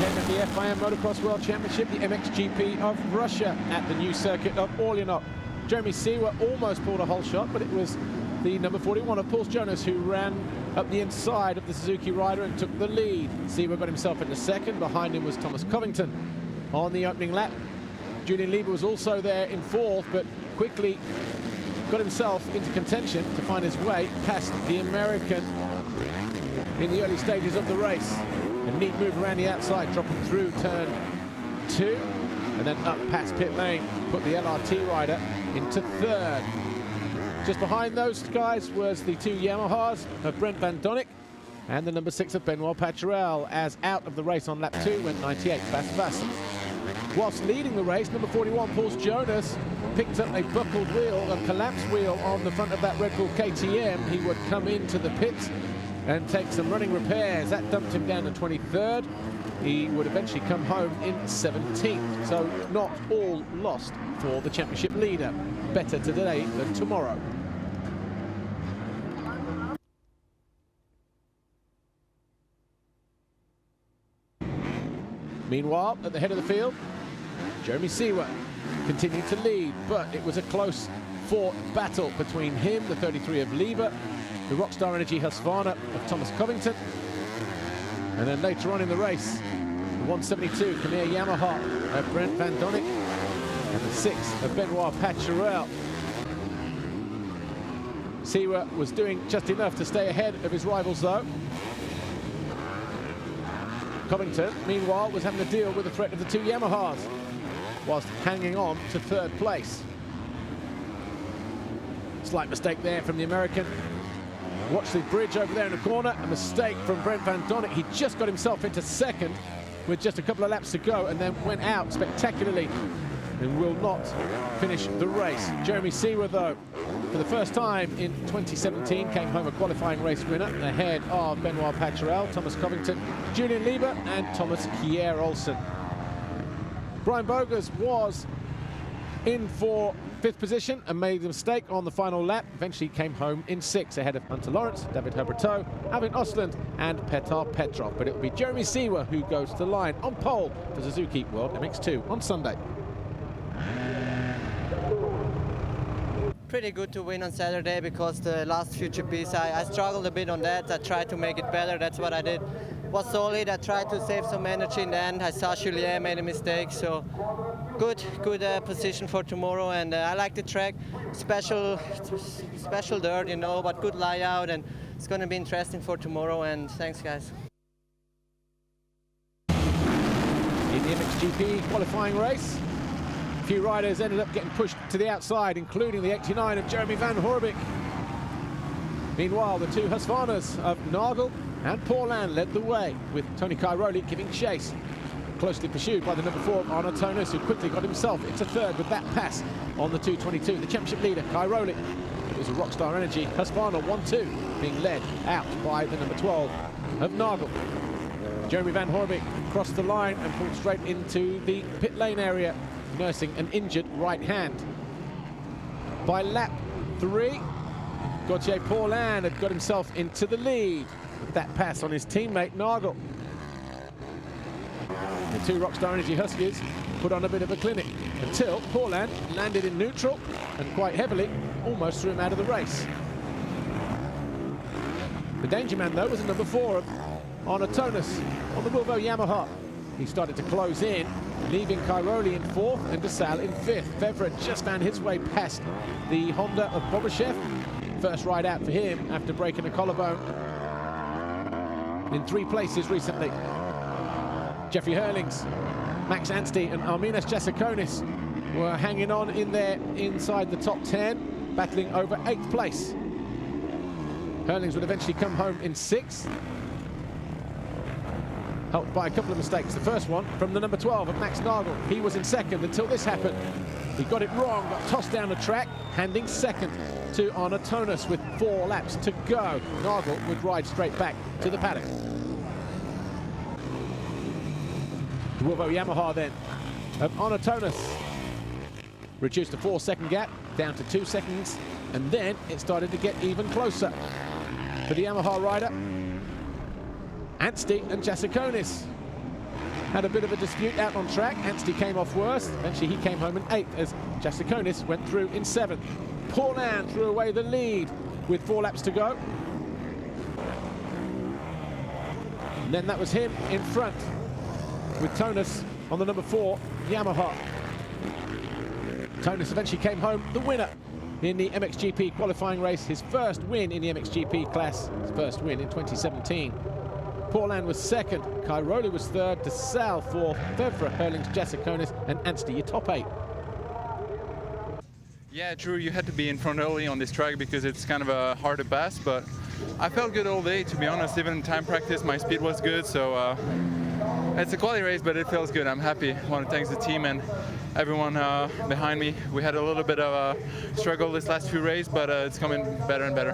10 of the FIM Motocross World Championship, the MXGP of Russia at the new circuit of Orlyanoe. Jeremy Seewer almost pulled a whole shot, but it was the number 41 of Paul Jonas who ran up the inside of the Suzuki rider and took the lead. Seewer got himself into second. Behind him was Thomas Covington on the opening lap. Julian Lieber was also there in fourth, but quickly got himself into contention to find his way past the American in the early stages of the race. A neat move around the outside, dropping through turn 2, and then up past pit lane, put the LRT rider into third. Just behind those guys was the two Yamahas of Brent Van Donnick and the number 6 of Benoit Paturel, as out of the race on lap 2 went 98 Bas Vassem. Whilst leading the race, number 41 Paul Jonas picked up a buckled wheel, a collapsed wheel on the front of that Red Bull KTM. He would come into the pits and take some running repairs. That dumped him down to 23rd. He would eventually come home in 17th. So not all lost for the championship leader. Better today than tomorrow. Meanwhile, at the head of the field, Jeremy Seewer continued to lead, but it was a close fought battle between him, the 33 of Lieber, the Rockstar Energy Husqvarna of Thomas Covington, and then later on in the race, the 172 Khmer Yamaha of Brent Van Donnick, and the 6 of Benoit Paturel. Seewer was doing just enough to stay ahead of his rivals though. Covington, meanwhile, was having to deal with the threat of the two Yamahas, whilst hanging on to third place. Slight mistake there from the American. Watch the bridge over there in the corner. A mistake from Brent Van Donnick. He just got himself into second with just a couple of laps to go and then went out spectacularly and will not finish the race. Jeremy Seewer, though, for the first time in 2017, came home a qualifying race winner ahead of Benoit Paturel, Thomas Covington, Julian Lieber and Thomas Kjær Olsen. Brian Bogers was in for 5th position and made the mistake on the final lap. Eventually came home in 6th ahead of Hunter Lawrence, David Herbreteau, Alvin Osland and Petar Petrov. But it will be Jeremy Seewer who goes to the line on pole for Suzuki World MX2 on Sunday. Pretty good to win on Saturday because the last few GPs I struggled a bit on that. I tried to make it better. That's what I did. Was solid. I tried to save some energy in the end. I saw Julien made a mistake, so good position for tomorrow. And I like the track. Special dirt, you know, but good layout, and it's going to be interesting for tomorrow. And thanks, guys. In the MXGP qualifying race, a few riders ended up getting pushed to the outside, including the 89 of Jeremy Van Horebeke. Meanwhile, the two Husqvarnas of Nagel and Paulin led the way, with Tony Cairoli giving chase. Closely pursued by the number 4 Arnaud Tonus, who quickly got himself into third with that pass on the 222. The championship leader, Cairoli. It was a Rockstar Energy Husqvarna 1-2, being led out by the number 12 of Nagel. Jeremy Van Horebeke crossed the line and pulled straight into the pit lane area, nursing an injured right hand. By lap 3, Gauthier Paulin had got himself into the lead with that pass on his teammate Nagel. The two Rockstar Energy Huskies put on a bit of a clinic until Paulin landed in neutral and quite heavily almost threw him out of the race. The danger man though was the number 4 of Arnaud Tonus on the Wilvo Yamaha. He started to close in, leaving Cairoli in 4th and DeSalle in 5th. Fevre just found his way past the Honda of Bobashev. First ride out for him after breaking a collarbone in 3 places recently. Jeffrey Hurlings, Max Anstey and Arminas Jasikonis were hanging on in there inside the top 10, battling over 8th place. Hurlings would eventually come home in 6th. Helped by a couple of mistakes. The first one from the number 12 of Max Nagel. He was in 2nd until this happened. He got it wrong, got tossed down the track, handing 2nd to Arnaud Tonus with 4 laps to go. Nagel would ride straight back to the paddock. The Wilvo Yamaha then of Arnaud Tonus reduced a 4-second gap down to 2 seconds, and then it started to get even closer for the Yamaha rider. Anstey and Jasikonis had a bit of a dispute out on track. Anstey came off worst. Eventually he came home in 8th as Jasikonis went through in 7th. Paulin threw away the lead with 4 laps to go. And then that was him in front with Tonus on the number 4 Yamaha. Tonus eventually came home the winner in the MXGP qualifying race, his first win in the MXGP class, his first win in 2017. Paulin was 2nd, Cairoli was 3rd, De Salle 4th, Fevre, Herlings, Jasikonis and Anstey, your top 8. Yeah, true, you had to be in front early on this track because it's kind of a hard to pass, but I felt good all day, to be honest. Even in time practice, my speed was good, so it's a quality race, but it feels good. I'm happy. I want to thank the team and everyone behind me. We had a little bit of a struggle this last few races, but it's coming better and better.